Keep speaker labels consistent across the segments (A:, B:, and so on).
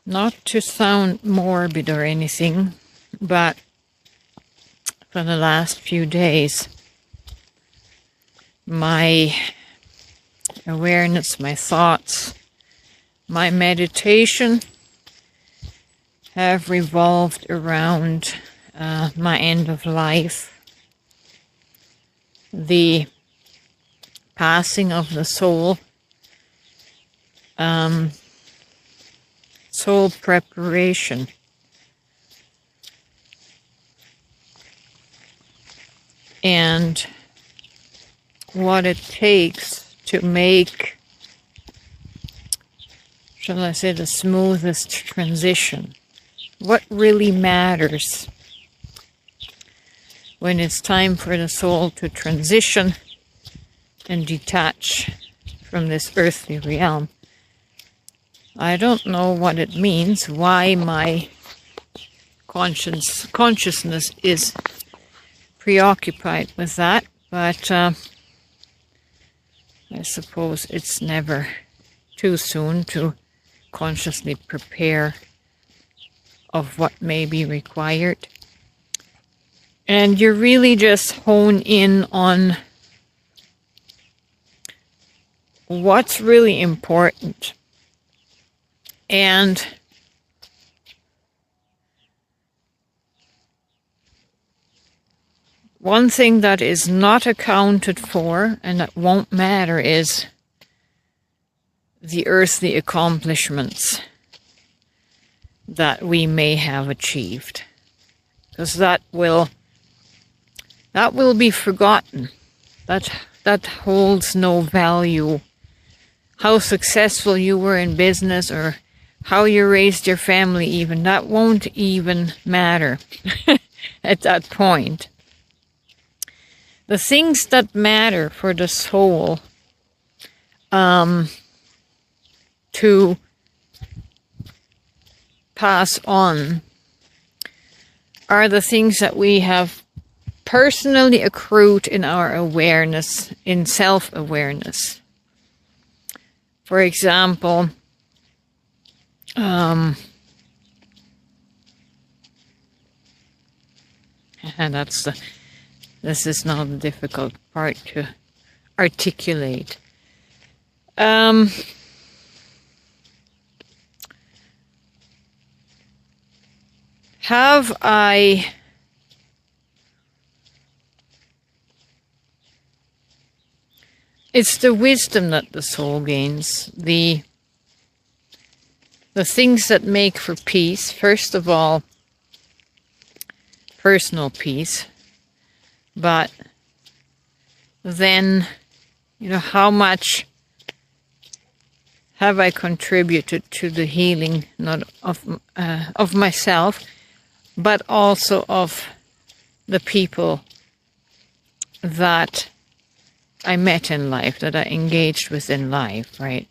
A: not to sound morbid or anything, but for the last few days, my awareness, my thoughts, my meditation have revolved around my end of life, the passing of the soul, soul preparation. And what it takes to make, shall I say, the smoothest transition. What really matters when it's time for the soul to transition and detach from this earthly realm. I don't know what it means, why my consciousness is preoccupied with that, but I suppose it's never too soon to consciously prepare of what may be required. And you really just hone in on what's really important. And one thing that is not accounted for and that won't matter is the earthly accomplishments that we may have achieved, because that will be forgotten. That holds no value. How successful you were in business or how you raised your family, even that won't even matter at that point. The things that matter for the soul to pass on are the things that we have personally accrued in our awareness, in self-awareness. For example, and this is now the difficult part to articulate. Have I it's the wisdom that the soul gains, the things that make for peace. First of all, personal peace, but then, how much have I contributed to the healing, not of myself, but also of the people that I met in life, that I engaged with in life, right?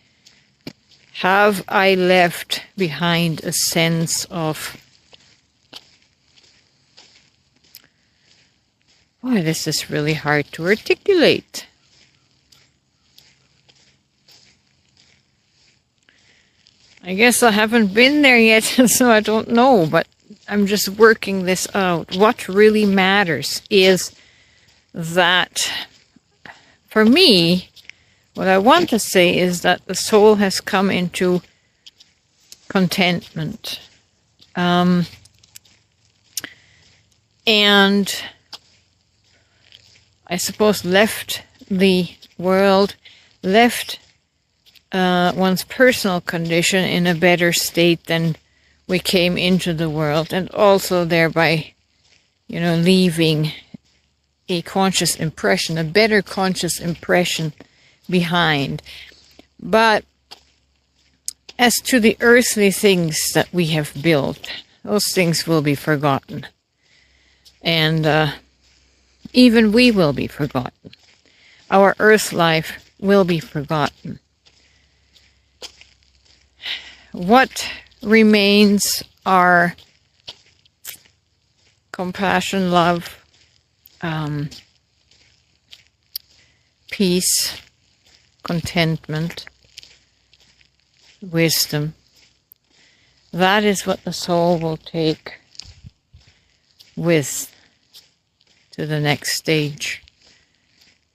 A: Have I left behind a sense of, boy, this is really hard to articulate. I guess I haven't been there yet, so I don't know, but I'm just working this out. What really matters is that, for me, what I want to say is that the soul has come into contentment. And I suppose left the world, left one's personal condition in a better state than we came into the world, and also thereby, leaving a conscious impression, a better conscious impression behind. But as to the earthly things that we have built, those things will be forgotten. And even we will be forgotten. Our earth life will be forgotten. What remains are compassion, love, peace, contentment, wisdom. That is what the soul will take with to the next stage.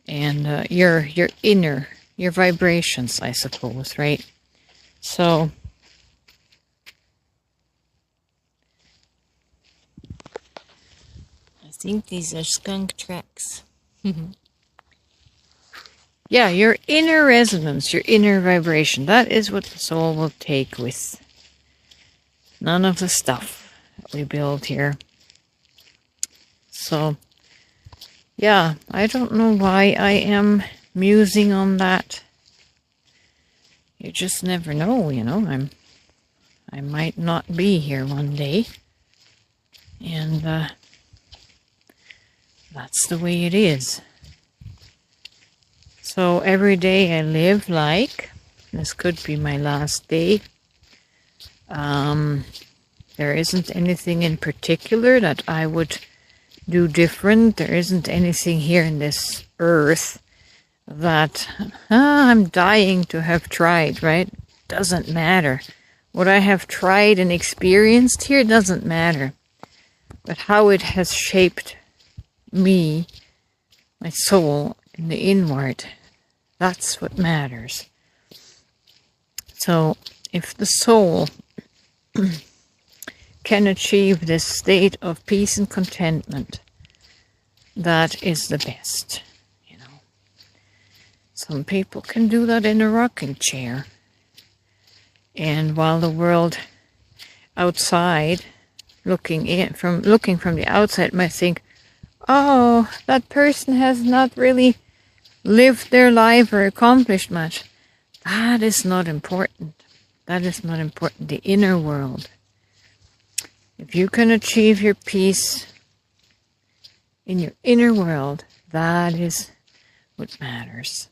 A: And your inner, your vibrations, I suppose, right? So I think these are skunk tracks. Yeah, your inner resonance, your inner vibration, that is what the soul will take with. None of the stuff that we build here. So, yeah, I don't know why I am musing on that. You just never know, you know. I might not be here one day. And that's the way it is. So every day I live like, this could be my last day. There isn't anything in particular that I would do different. There isn't anything here in this earth that I'm dying to have tried, right? Doesn't matter. What I have tried and experienced here doesn't matter. But how it has shaped me, my soul, in the inward, that's what matters. So if the soul can achieve this state of peace and contentment, that is the best, you know. Some people can do that in a rocking chair. And while the world outside, looking from the outside, might think, oh, that person has not really lived their life or accomplished much. That is not important. That is not important. The inner world. If you can achieve your peace in your inner world, that is what matters.